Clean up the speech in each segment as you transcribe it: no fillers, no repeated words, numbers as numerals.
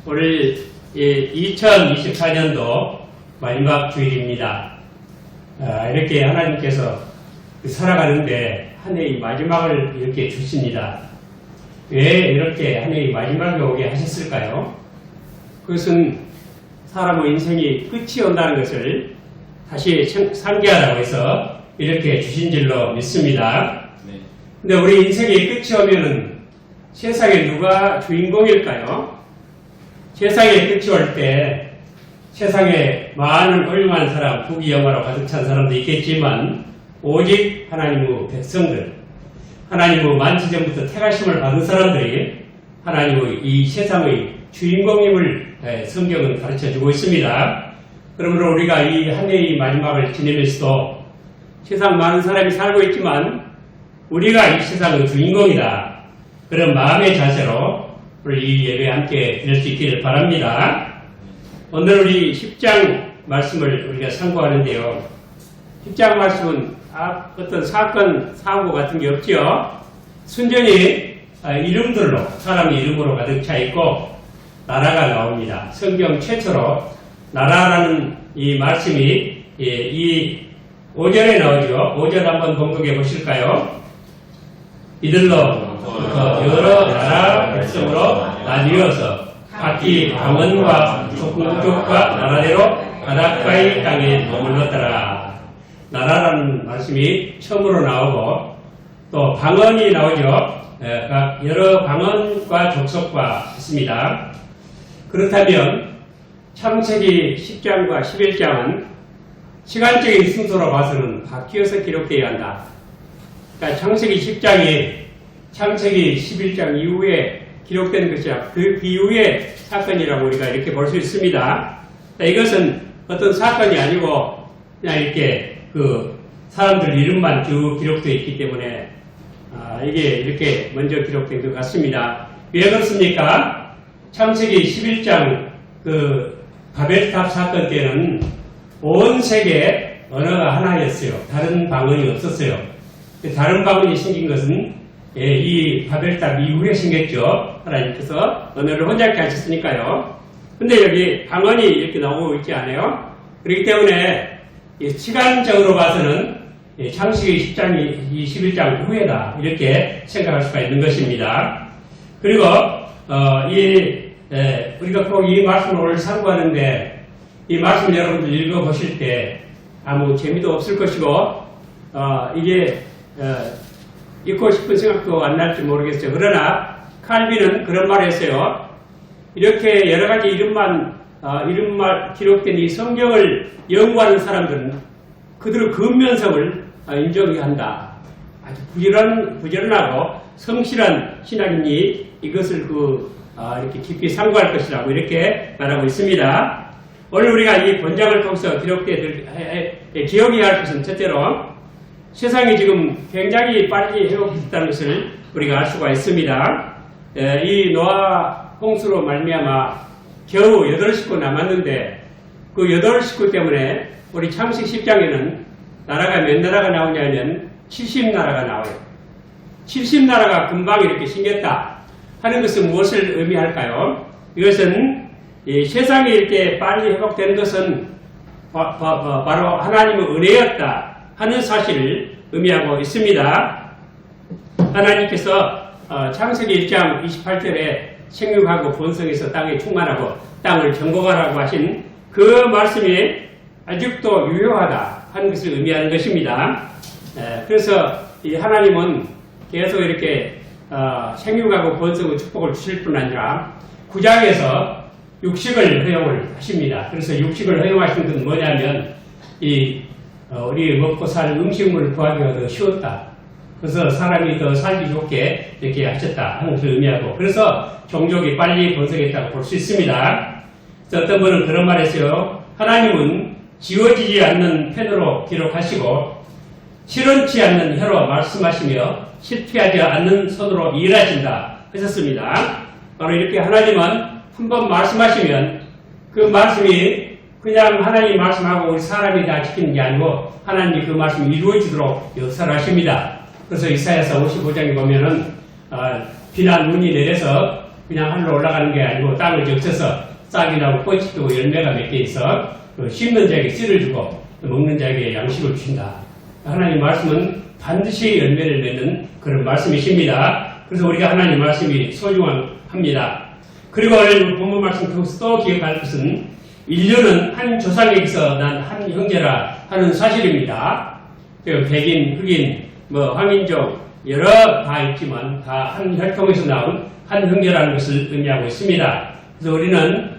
오늘 2024년도 마지막 주일입니다. 이렇게 하나님께서 살아가는데 한 해의 마지막을 이렇게 주십니다. 왜 이렇게 한 해의 마지막에 오게 하셨을까요? 그것은 사람의 인생이 끝이 온다는 것을 다시 상기하라고 해서 이렇게 주신 줄로 믿습니다. 근데 우리 인생의 끝이 오면은 세상에 누가 주인공일까요? 세상에 끝이 올 때 세상에 많은 훌륭한 사람, 부귀영화로 가득 찬 사람도 있겠지만 오직 하나님의 백성들, 하나님의 만시전부터 택하심을 받은 사람들이 하나님의 이 세상의 주인공임을 성경은 가르쳐주고 있습니다. 그러므로 우리가 이 한 해의 마지막을 지내면서도 세상 많은 사람이 살고 있지만 우리가 이 세상의 주인공이다. 그런 마음의 자세로 우리 이 예배에 함께 드릴 수 있기를 바랍니다. 오늘 우리 10장 말씀을 우리가 참고하는데요. 10장 말씀은 어떤 사건, 사고 같은 게 없죠. 순전히 이름들로, 사람의 이름으로 가득 차 있고 나라가 나옵니다. 성경 최초로 나라라는 이 말씀이 이 5절에 나오죠. 5절 한번 봉독해 보실까요? 이들로 여러 나라 백성으로 나뉘어서 각기 방언과 족국과 나라대로 바닷가의 땅에 머물렀더라. 나라라는 말씀이 처음으로 나오고 또 방언이 나오죠. 여러 방언과 족속과 있습니다. 그렇다면 창세기 10장과 11장은 시간적인 순서로 봐서는 바뀌어서 기록되어야 한다. 그러니까 창세기 10장이 창세기 11장 이후에 기록된 것이야. 그 이후의 사건이라고 우리가 이렇게 볼 수 있습니다. 이것은 어떤 사건이 아니고 그냥 이렇게 그 사람들 이름만 쭉 기록되어 있기 때문에 이게 이렇게 먼저 기록된 것 같습니다. 왜 그렇습니까? 창세기 11장 그 바벨탑 사건 때는 온 세계 언어가 하나였어요. 다른 방언이 없었어요. 다른 방언이 생긴 것은 이 바벨탑 이후에 생겼죠. 하나님께서 언어를 혼잡게 하셨으니까요. 근데 여기 방언이 이렇게 나오고 있지 않아요? 그렇기 때문에 시간적으로 봐서는 창세기 10장이 21장 후에다 이렇게 생각할 수가 있는 것입니다. 그리고 우리가 꼭 이 말씀을 오늘 참고하는데 이 말씀을 여러분들 읽어보실 때 아무 재미도 없을 것이고 이게 읽고 싶은 생각도 안 날지 모르겠어요. 그러나 칼빈은 그런 말을 했어요. 이렇게 여러 가지 이름만 기록된 이 성경을 연구하는 사람들은 그들의 근면성을 인정해야 한다. 아주 부지런하고 성실한 신앙인이 이것을 이렇게 깊이 상고할 것이라고 이렇게 말하고 있습니다. 오늘 우리가 이 본장을 통해서 기억해야 할 것은 첫째로 세상이 지금 굉장히 빨리 회복됐다는 것을 우리가 알 수가 있습니다. 이 노아 홍수로 말미암아 겨우 8식구 남았는데 그 8식구 때문에 우리 창세기 10장에는 나라가 몇 나라가 나오냐면 70나라가 나와요. 70나라가 금방 이렇게 생겼다 하는 것은 무엇을 의미할까요? 이것은 이 세상이 이렇게 빨리 회복되는 것은 바로 하나님의 은혜였다 하는 사실을 의미하고 있습니다. 하나님께서 창세기 1장 28절에 생육하고 번성해서 땅에 충만하고 땅을 정복하라고 하신 그 말씀이 아직도 유효하다 하는 것을 의미하는 것입니다. 그래서 이 하나님은 계속 이렇게 생육하고 번성의 축복을 주실 뿐 아니라 9장에서 육식을 허용을 하십니다. 그래서 육식을 허용하신 것은 뭐냐면 우리 먹고 살 음식물을 구하기가 더 쉬웠다. 그래서 사람이 더 살기 좋게 이렇게 하셨다 하는 것을 의미하고 그래서 종족이 빨리 번성했다고 볼 수 있습니다. 어떤 분은 그런 말 했어요. 하나님은 지워지지 않는 펜으로 기록하시고 실현치 않는 혀로 말씀하시며 실패하지 않는 손으로 일하신다 하셨습니다. 바로 이렇게 하나님은 한번 말씀하시면 그 말씀이 그냥 하나님이 말씀하고 우리 사람이 다 지키는 게 아니고 하나님이 그 말씀이 이루어지도록 역사를 하십니다. 그래서 이사야서 55장에 보면은 비난 눈이 내려서 그냥 하늘로 올라가는 게 아니고 땅을 적셔서 싹이 나고 꽃이 피고 열매가 몇 개 있어 심는 자에게 씨를 주고 먹는 자에게 양식을 주신다. 하나님 말씀은 반드시 열매를 맺는 그런 말씀이십니다. 그래서 우리가 하나님 말씀이 소중합니다. 그리고 오늘 본문 말씀 통해서 또 기억할 것은 인류는 한 조상에게서 난 한 형제라 하는 사실입니다. 백인, 흑인, 황인종 여러 다 있지만 다 한 혈통에서 나온 한 형제라는 것을 의미하고 있습니다. 그래서 우리는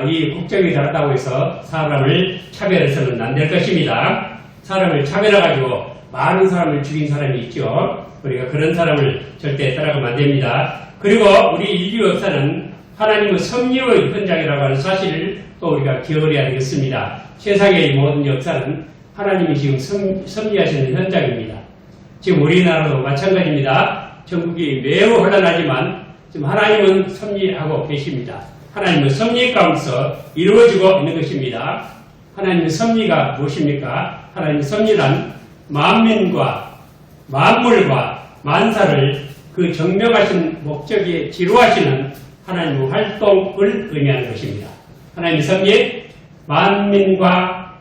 이 국적이 다르다고 해서 사람을 차별해서는 안 될 것입니다. 사람을 차별해가지고 많은 사람을 죽인 사람이 있죠. 우리가 그런 사람을 절대 따라가면 안 됩니다. 그리고 우리 인류 역사는 하나님의 섭리의 현장이라고 하는 사실을 또 우리가 기억을 해야 되겠습니다. 세상의 모든 역사는 하나님이 지금 섭리하시는 현장입니다. 지금 우리나라도 마찬가지입니다. 전국이 매우 혼란하지만 지금 하나님은 섭리하고 계십니다. 하나님은 섭리 가운데서 이루어지고 있는 것입니다. 하나님의 섭리가 무엇입니까? 하나님의 섭리란 만민과 만물과 만사를 그 정명하신 목적에 지루하시는 하나님의 활동을 의미하는 것입니다. 하나님의 섭리, 만민과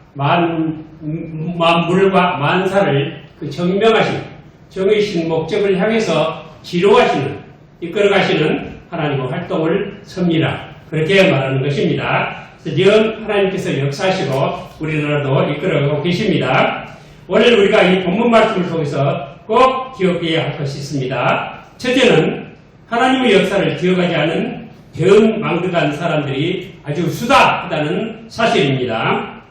만물과 만사를 그 정명하신 정해진 목적을 향해서 지루하시는 이끌어가시는 하나님의 활동을 섭리라 그렇게 말하는 것입니다. 지금 하나님께서 역사하시고 우리나라도 이끌어가고 계십니다. 오늘 우리가 이 본문 말씀을 통해서 꼭 기억해야 할 것이 있습니다. 첫째는 하나님의 역사를 기억하지 않은 대응망덕한 사람들이 아주 수다하다는 사실입니다.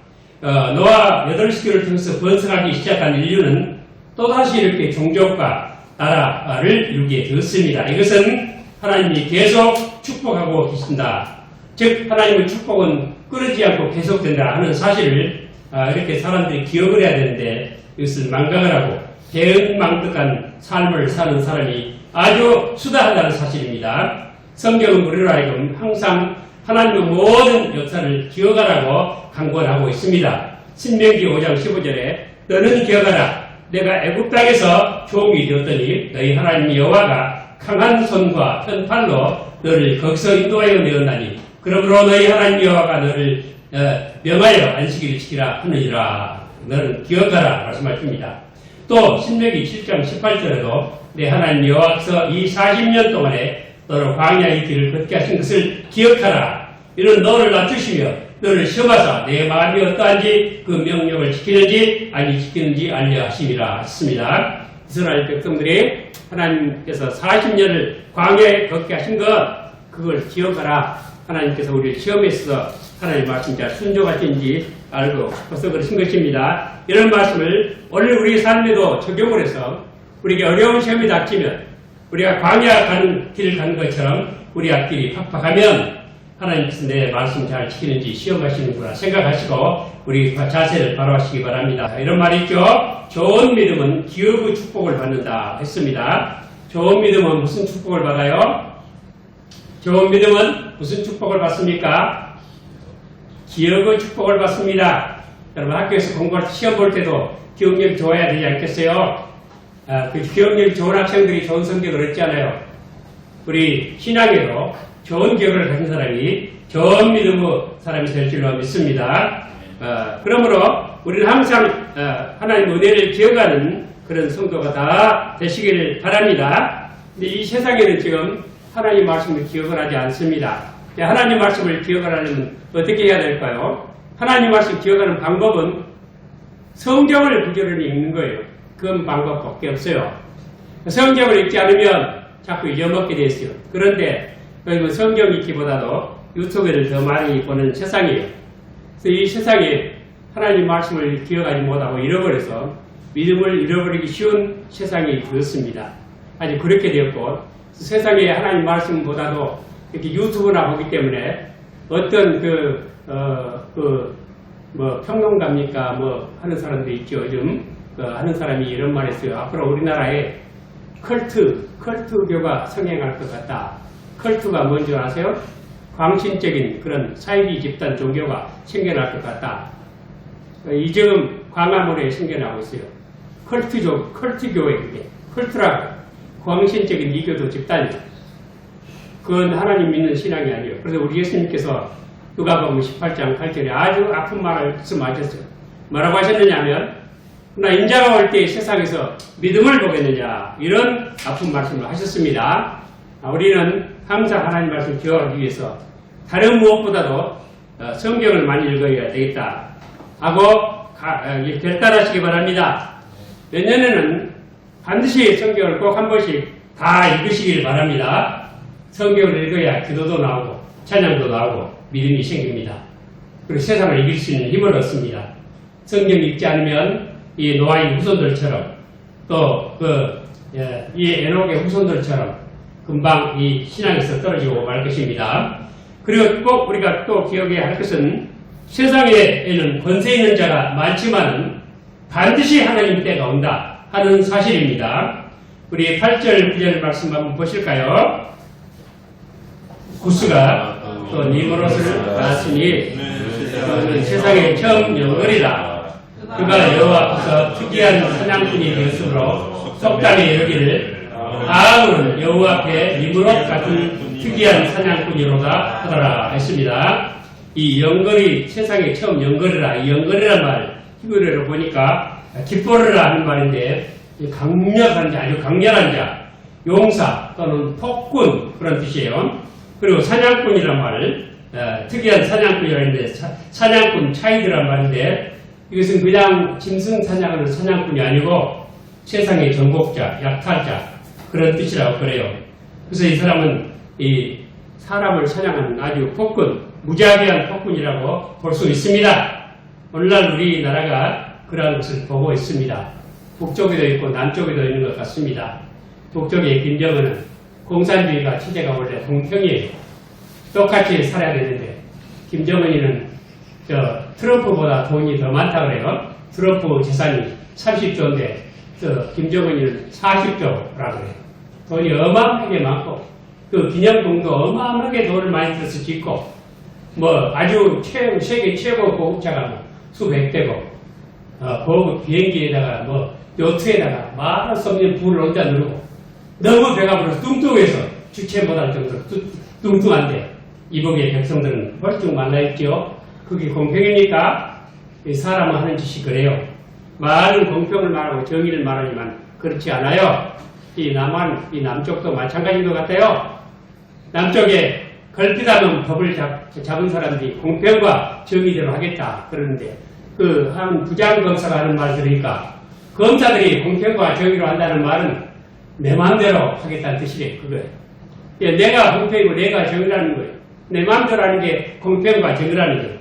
노아 8시기를 통해서 번성하기 시작한 인류는 또다시 이렇게 종족과 나라를 이루게 되었습니다. 이것은 하나님이 계속 축복하고 계신다. 즉 하나님의 축복은 끊이지 않고 계속된다 하는 사실을 이렇게 사람들이 기억을 해야 되는데 이것을 망각을 하고 대응망덕한 삶을 사는 사람이 아주 수다하다는 사실입니다. 성경은 우리로 하여금 항상 하나님의 모든 역사를 기억하라고 강권하고 있습니다. 신명기 5장 15절에 너는 기억하라. 내가 애굽 땅에서 종이 되었더니 너희 하나님 여호와가 강한 손과 큰 팔로 너를 거기서 인도하여 내었나니 그러므로 너희 하나님 여호와가 너를 명하여 안식일을 지키라 하느니라. 너는 기억하라 말씀하십니다. 또 신명기 7장 18절에도 내 하나님 여호와께서 이 40년 동안에 너를 광야의 길을 걷게 하신 것을 기억하라. 이는 너를 낮추시며 너를 시험하사 내 마음이 어떠한지 그 명령을 지키는지 아니 지키는지 알려 하심이라 했습니다. 이스라엘 백성들이 하나님께서 40년을 광야에 걷게 하신 것 그걸 기억하라. 하나님께서 우리를 시험해서 하나님 말씀 잘 순종하신지 알고 싶어서 그러신 것입니다. 이런 말씀을 오늘 우리 삶에도 적용을 해서 우리에게 어려운 시험이 닥치면 우리가 광야 가는 길을 가는 것처럼 우리 앞길이 팍팍하면 하나님께서 내 말씀 잘 지키는지 시험하시는구나 생각하시고 우리 자세를 바로 하시기 바랍니다. 이런 말이 있죠. 좋은 믿음은 기업의 축복을 받는다 했습니다. 좋은 믿음은 무슨 축복을 받아요? 좋은 믿음은 무슨 축복을 받습니까? 기업의 축복을 받습니다. 여러분 학교에서 공부할 때 시험 볼 때도 기억력이 좋아야 되지 않겠어요? 그 기억력이 좋은 학생들이 좋은 성적을 얻잖아요. 우리 신앙에도 좋은 기억을 가진 사람이 좋은 믿음의 사람이 될 줄로 믿습니다. 그러므로 우리는 항상 하나님 은혜를 기억하는 그런 성도가 다 되시기를 바랍니다. 근데 이 세상에는 지금 하나님 말씀을 기억을 하지 않습니다. 하나님 말씀을 기억을 하려면 어떻게 해야 될까요? 하나님 말씀 기억하는 방법은 성경을 부지런히 읽는 거예요. 그건 방법밖에 없어요. 성경을 읽지 않으면 자꾸 잊어먹게 돼 있어요. 그런데 성경 읽기보다도 유튜브를 더 많이 보는 세상이에요. 그래서 이 세상에 하나님 말씀을 기억하지 못하고 잃어버려서 믿음을 잃어버리기 쉬운 세상이 되었습니다. 아직 그렇게 되었고 세상에 하나님 말씀보다도 이렇게 유튜브나 보기 때문에 어떤 평론가입니까? 하는 사람도 있죠. 요즘 하는 사람이 이런 말 했어요. 앞으로 우리나라에 컬트교가 성행할 것 같다. 컬트가 뭔지 아세요? 광신적인 그런 사이비 집단 종교가 생겨날 것 같다. 이 지금 광화문에 생겨나고 있어요. 컬트교회 그게. 컬트라고. 광신적인 이교도 집단이에요. 그건 하나님 믿는 신앙이 아니에요. 그래서 우리 예수님께서 누가복음 18장 8절에 아주 아픈 말씀하셨어요. 뭐라고 하셨느냐 하면 그러나 인자가 올 때 세상에서 믿음을 보겠느냐 이런 아픈 말씀을 하셨습니다. 우리는 항상 하나님 말씀을 기억하기 위해서 다른 무엇보다도 성경을 많이 읽어야 되겠다 하고 결단하시기 바랍니다. 내년에는 반드시 성경을 꼭 한 번씩 다 읽으시길 바랍니다. 성경을 읽어야 기도도 나오고 찬양도 나오고 믿음이 생깁니다. 그리고 세상을 이길 수 있는 힘을 얻습니다. 성경 읽지 않으면 이 노아의 후손들처럼 또 이 에녹의 후손들처럼 금방 이 신앙에서 떨어지고 말 것입니다. 그리고 꼭 우리가 또 기억해야 할 것은 세상에는 권세 있는 자가 많지만 반드시 하나님 때가 온다 하는 사실입니다. 우리 8절 9절 말씀 한번 보실까요? 구스가 또 니므롯을 낳았으니 그는 세상에 처음 영월이라. 그가 여호와 앞에서 특이한 사냥꾼이 되었으므로 속담에 이르기를 아합은 여호와 앞에 니므롯 같은 특이한 사냥꾼이로다 하더라 했습니다. 이 영걸이 세상에 처음 영걸이라, 이 영걸이란 말 히브리어로 보니까 깃보르라 하는 말인데 강력한 자, 아주 강렬한 자, 용사 또는 폭군 그런 뜻이에요. 그리고 사냥꾼이란 말, 특이한 사냥꾼이라는 했는데 사냥꾼 차이드란 말인데 이것은 그냥 짐승 사냥하는 사냥꾼이 아니고 세상의 정복자, 약탈자 그런 뜻이라고 그래요. 그래서 이 사람은 이 사람을 사냥하는 아주 폭군, 무자비한 폭군이라고 볼 수 있습니다. 오늘날 우리나라가 그러한 것을 보고 있습니다. 북쪽에도 있고 남쪽에도 있는 것 같습니다. 북쪽의 김정은은 공산주의가 체제가 원래 동평이에요. 똑같이 살아야 되는데 김정은이는 트럼프보다 돈이 더 많다 그래요. 트럼프 재산이 30조인데 김정은이는 40조라고 그래요. 돈이 어마어마하게 많고 그 기념봉도 어마어마하게 돈을 많이 들어서 짓고 뭐 아주 세계 최고 고급차가 뭐 수백 대고 고급 비행기에다가 뭐 요트에다가 말할 수 없는 부를 얹어 누르고 너무 배가 불러서 뚱뚱해서 주체 못할 정도로 뚱뚱한데 이복의 백성들은 훨씬 많아있죠. 그게 공평입니까? 사람은 하는 짓이 그래요. 말은 공평을 말하고 정의를 말하지만 그렇지 않아요. 이 남쪽도 마찬가지인 것 같아요. 남쪽에 걸핏하면 법을 잡은 사람들이 공평과 정의대로 하겠다 그러는데 그 한 부장검사가 하는 말 들으니까 검사들이 공평과 정의로 한다는 말은 내 마음대로 하겠다는 뜻이래. 그거예요. 내가 공평이고 내가 정의라는 거예요. 내 마음대로 하는 게 공평과 정의라는 거예요.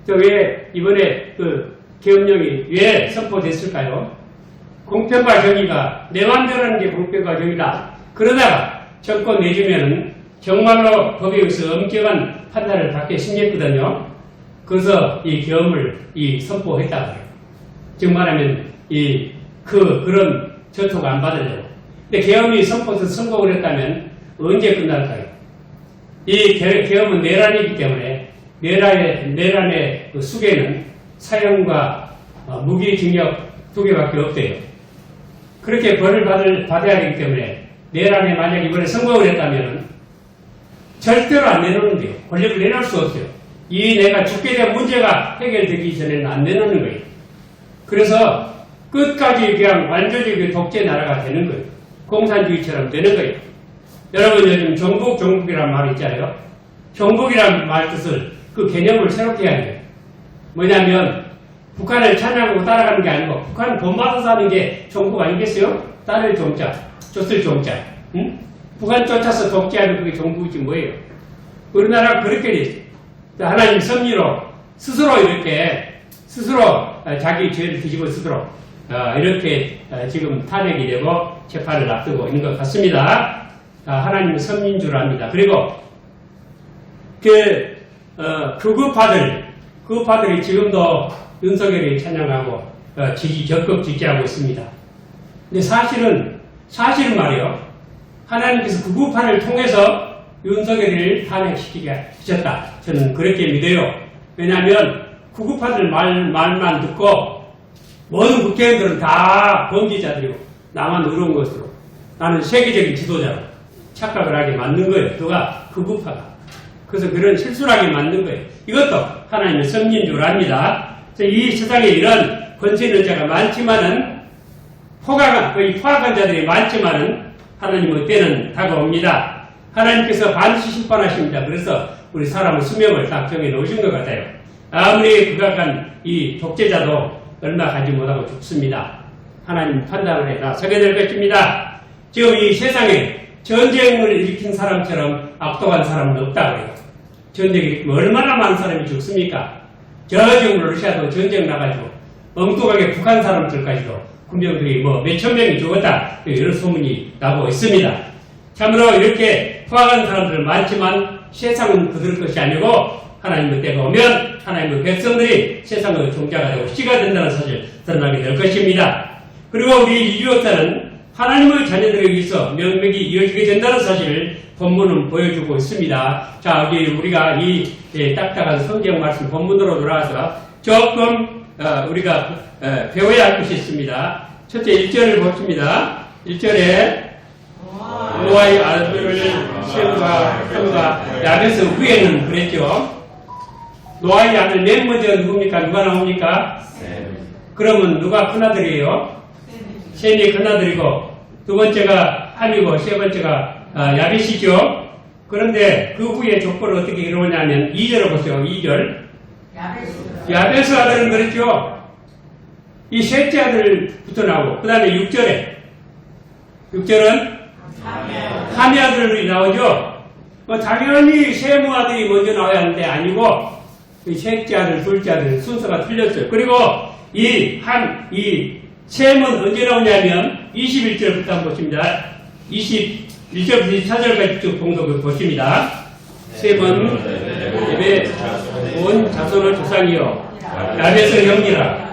왜 이번에 그 계엄령이 왜 선포됐을까요? 공평과 정의가 내 마음대로 하는 게 공평과 정의다. 그러다가 정권 내주면은 정말로 법에 의해서 엄격한 판단을 받게 생겼거든요. 그래서 이 계엄을 선포했다고 해요. 즉 말하면 그런 전투가 안 받으려고. 근데 계엄이 선포돼서 성공을 했다면 언제 끝날까요? 이 계엄은 내란이기 때문에 내란의 그 수계는 사형과 무기징역 2개밖에 없대요. 그렇게 벌을 받아야 되기 때문에 내란에 만약 이번에 성공을 했다면 절대로 안 내놓는데요. 권력을 내놓을 수 없어요. 내가 죽게 된 문제가 해결되기 전에는 안 내놓는 거예요. 그래서 끝까지 그냥 완전히 독재 나라가 되는 거예요. 공산주의처럼 되는 거예요. 여러분 요즘 종북이란 말이 있잖아요. 종북이란 말 뜻을 그 개념을 새롭게 해야 돼요. 뭐냐면 북한을 찬양하고 따라가는 게 아니고 북한 본받아서 하는 게 종북 아니겠어요? 딸을 종자, 줬을 종자. 응? 북한 쫓아서 독재하는 그게 종북이지 뭐예요. 우리나라가 그렇게 돼 있어요. 하나님 섭리로 스스로 자기 죄를 뒤집어 쓰도록 이렇게 지금 탄핵이 되고 재판을 앞두고 있는 것 같습니다. 하나님은 섭리인 줄 압니다. 그리고 극우파들이 지금도 윤석열이 찬양하고 적극 지지하고 있습니다. 근데 사실은 말이요. 하나님께서 극우파를 통해서 윤석열을 탄핵시키셨다. 저는 그렇게 믿어요. 왜냐하면 극우파들 말만 듣고 모든 국회의원들은 다 범죄자들이고 나만 의로운 것으로 나는 세계적인 지도자로 착각을 하게 만든 거예요. 누가? 극우파가. 그래서 그런 실수를 하게 만든 거예요. 이것도 하나님의 섭리인 줄 압니다. 이 세상에 이런 권세 있는 자가 많지만은 포악한 자들이 많지만은 하나님의 때는 다가옵니다. 하나님께서 반드시 심판하십니다. 그래서 우리 사람의 수명을 딱 정해 놓으신 것 같아요. 아무리 극악한 이 독재자도 얼마 가지 못하고 죽습니다. 하나님 판단을 해 나서게 될 것입니다. 지금 이 세상에 전쟁을 일으킨 사람처럼 악독한 사람은 없다고 해요. 전쟁을 일으키면 얼마나 많은 사람이 죽습니까? 저 지금 러시아도 전쟁 나가지고 엉뚱하게 북한 사람들까지도 군병들이 몇천 명이 죽었다 이런 소문이 나고 있습니다. 참으로 이렇게 포악한 사람들 많지만 세상은 그들 것이 아니고 하나님의 때가 오면 하나님의 백성들이 세상의 종자가 되고 씨가 된다는 사실 드러나게 될 것입니다. 그리고 우리 인류 역사는 하나님의 자녀들에 의해서 명맥이 이어지게 된다는 사실을 본문은 보여주고 있습니다. 자, 우리가 이 딱딱한 성경 말씀 본문으로 돌아와서 조금 우리가 배워야 할 것이 있습니다. 첫째 1절을 보십니다. 1절에 노아의 아들을 셈과 함과 야베스 후에는 그랬죠. 노아의 아들 맨 먼저 누굽니까? 누가 나옵니까? 그러면 누가 큰아들이에요? 셈이 큰아들이고 두 번째가 함이고 세 번째가 야벳이죠. 그런데 그 후에 족보를 어떻게 이루었냐면 2절을 보세요. 2절 야베스 아들은 그랬죠. 이 셋째 아들부터 나오고 그 다음에 6절은 함의 아들이 나오죠. 당연히 셈의 아들이 먼저 나와야 하는데 아니고 이 셋째 아들, 둘째 아들 순서가 틀렸어요. 그리고 이 셈은 언제 나오냐면 21절부터 한번 보십니다. 21절부터 24절까지 쭉 봉독을 보십니다. 셈은 에베 온 자손을 조상이요 야벳의 형이라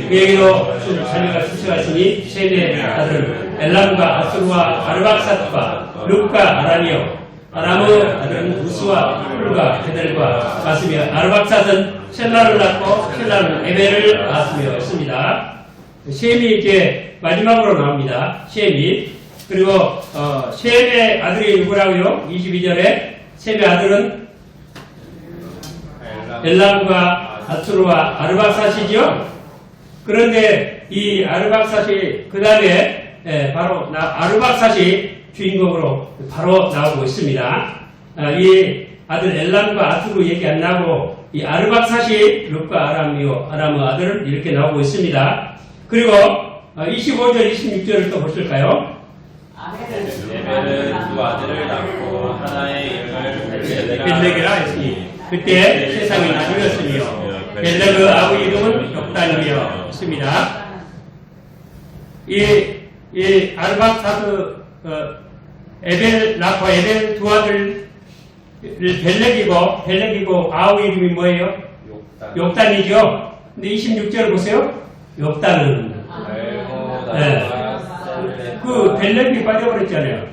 그에게로 자녀가 출생하시니 셈의 아들은 엘람과 아수르와 아르박삿과 룹과 아람이요 아람의 아들은 우스와 훌과 헤델과 마스며 아르박삿은 셀라를 낳고 셀라는 에벨을 낳았으며 했습니다. 셈이 이제 마지막으로 나옵니다. 셈이. 그리고 셈의 아들이 누구라고요? 22절에 셈의 아들은 엘람과 아수르와 아르박삿이죠. 그런데 이 아르박삿이 그 다음에 바로 아르박삿이 주인공으로 바로 나오고 있습니다. 이 아들 엘람과 아수르 얘기 안 나오고 이 아르박삿이 룹과 아람의 아들은 이렇게 나오고 있습니다. 그리고 25절, 26절을 또 보실까요? 에벨은 두 아들을 낳고 하나의 이름을 벨렉이라 했으니 그때 세상이 나누었으며 벨렉의 아버지 이름은 역단이며 했습니다. 이 아르박삿 에벨 낳고 에벨 두 아들을 벨렉이고 아우 이름이 뭐예요? 욕단이죠. 근데 26절을 보세요. 욕단은 그 벨렉이 빠져버렸잖아요.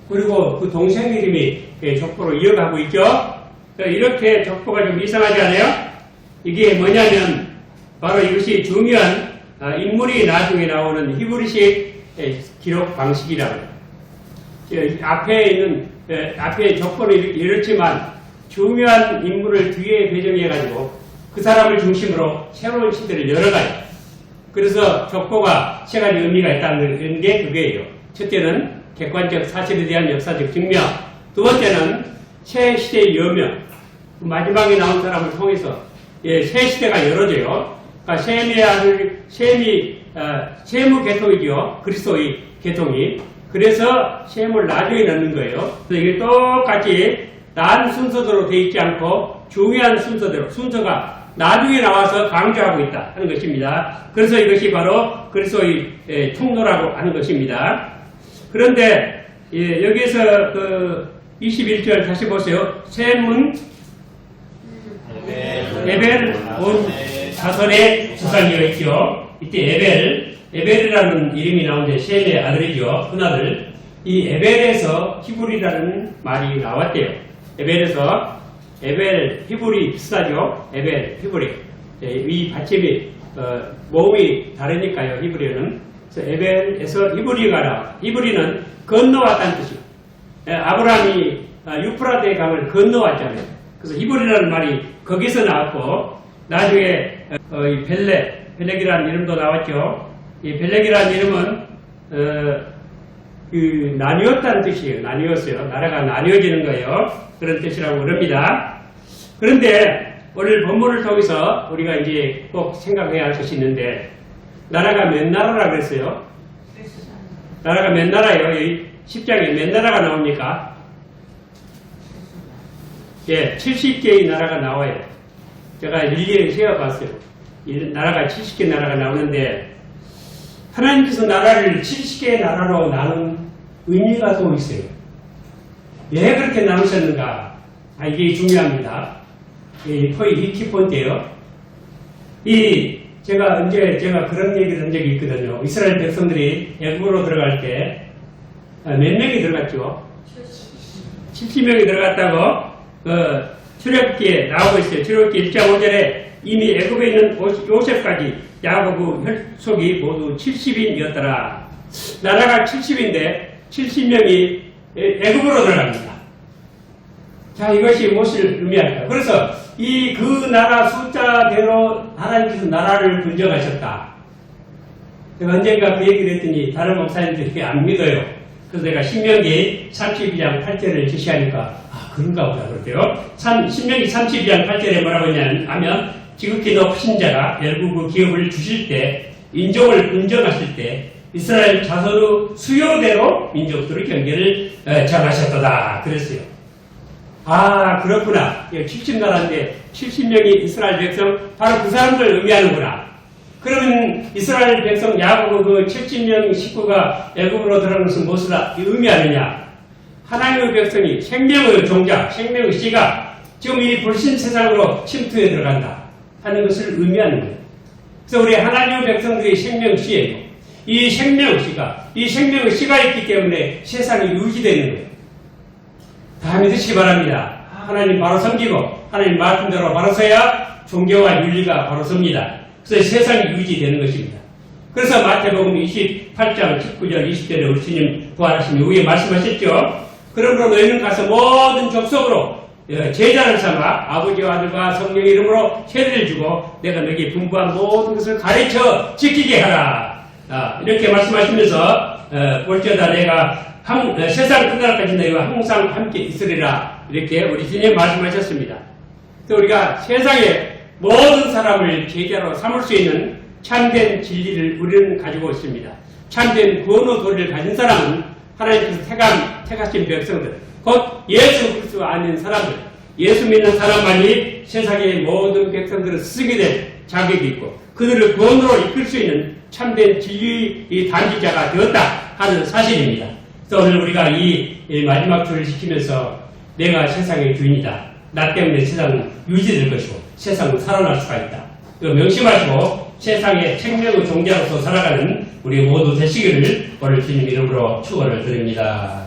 그리고 그 동생 이름이 족보로 이어가고 있죠. 이렇게 족보가 좀 이상하지 않아요? 이게 뭐냐면 바로 이것이 중요한 인물이 나중에 나오는 히브리식 기록 방식이라고. 앞에 족보는 이렇지만 중요한 인물을 뒤에 배정해가지고 그 사람을 중심으로 새로운 시대를 열어가요. 그래서 족보가 세 가지 의미가 있다는 게 그거예요. 첫째는 객관적 사실에 대한 역사적 증명. 두 번째는 새 시대의 여명. 마지막에 나온 사람을 통해서 새 시대가 열어져요. 그러니까 셈의 아들, 셈의 계통이죠. 그리스도의 계통이. 그래서 셈을 나중에 넣는 거예요. 그래서 이게 똑같이 난 순서대로 되어 있지 않고 중요한 순서대로, 순서가 나중에 나와서 강조하고 있다 하는 것입니다. 그래서 이것이 바로 그리스도의 통로라고 하는 것입니다. 그런데 여기에서 그 21절 다시 보세요. 셈은 에벨 온 자손의 조상이어 있죠. 이때 에벨이라는 이름이 나오는데 셈의 아들이죠. 큰아들. 이 에벨에서 히브리라는 말이 나왔대요. 에벨에서 에벨 히브리 비슷하죠. 에벨 히브리. 이 받침이 모음이 다르니까요. 히브리는. 그래서 에벨에서 히브리가 나와. 히브리는 건너왔다는 뜻이에요. 아브라함이 유프라데 강을 건너왔잖아요. 그래서 히브리라는 말이 거기서 나왔고 나중에 이 벨렉이라는 이름도 나왔죠. 이 벨렉이라는 이름은 그 나뉘었다는 뜻이에요. 나뉘었어요. 나라가 나뉘어지는 거예요. 그런 뜻이라고 그럽니다. 그런데 오늘 본문을 통해서 우리가 이제 꼭 생각해야 할 것이 있는데 나라가 몇 나라라 그랬어요? 나라가 몇 나라예요? 이 10장에 몇 나라가 나옵니까? 예, 70개의 나라가 나와요. 제가 일일이 세어봤어요. 이 나라가 70개 나라가 나오는데 하나님께서 나라를 70개의 나라로 나눈 의미가 또 있어요. 왜 그렇게 나누셨는가? 이게 중요합니다. 이 키포인트예요. 제가 그런 얘기를 한 적이 있거든요. 이스라엘 백성들이 애굽으로 들어갈 때 몇 명이 들어갔죠? 70명이 들어갔다고 출애굽기에 나오고 있어요. 출애굽기 1장 5절에 이미 애굽에 있는 요셉까지 야곱 혈속이 모두 70인이었더라. 나라가 70인데 70명이 애굽으로 들어갑니다. 자, 이것이 무엇을 의미할까요? 그래서 그 나라 숫자대로 하나님께서 나라를 분정하셨다. 제가 언젠가 그 얘기를 했더니 다른 목사님들이 안 믿어요. 그래서 내가 신명기 32장 8절을 제시하니까 그런가 보다 그러대요. 신명기 32장 8절에 뭐라고 하면 지극히 높으신 자가 열국 기업을 주실 때 인종을 분정하실 때 이스라엘 자손의 수요대로 민족들의 경계를 정하셨도다 그랬어요. 그렇구나. 70나라인데 70명이 이스라엘 백성 바로 그 사람들 의미하는구나. 그러면 이스라엘 백성 야곱 그 70명 식구가 애굽으로 들어가는 것은 무엇을 의미하느냐? 하나님의 백성이 생명의 종자, 생명의 씨가 지금 이 불신 세상으로 침투해 들어간다 하는 것을 의미하는 거예요. 그래서 우리 하나님의 백성들이 생명의 씨예요. 이 생명의 씨가 있기 때문에 세상이 유지되는 거예요. 다 믿으시기 바랍니다. 하나님 바로 섬기고 하나님 말씀대로 바로 서야 종교와 윤리가 바로 섭니다. 그래서 세상이 유지되는 것입니다. 그래서 마태복음 28장 19절 20절에 우리 주님 부활하신 이후에 말씀하셨죠. 그러므로 너희는 가서 모든 족속으로 제자를 삼아 아버지와 아들과 성령의 이름으로 세례를 주고 내가 너희에게 분부한 모든 것을 가르쳐 지키게 하라. 이렇게 말씀하시면서 볼지어다 내가 세상 끝날까지 너희와 항상 함께 있으리라. 이렇게 우리 주님 말씀하셨습니다. 그래서 우리가 세상에 모든 사람을 제자로 삼을 수 있는 참된 진리를 우리는 가지고 있습니다. 참된 구원의 도리를 가진 사람은 하나님께서 택하신 백성들, 곧 예수 그리스도 아닌 사람들, 예수 믿는 사람만이 세상의 모든 백성들을 스승이 될 자격이 있고 그들을 구원으로 이끌 수 있는 참된 진리의 단지자가 되었다 하는 사실입니다. 그래서 오늘 우리가 이 마지막 주를 지키면서 내가 세상의 주인이다. 나 때문에 세상은 유지될 것이고 세상은 살아날 수가 있다. 이거 명심하시고 세상의 생명의 종자로서 살아가는 우리 모두 되시기를 오늘 주님 이름으로 축원을 드립니다.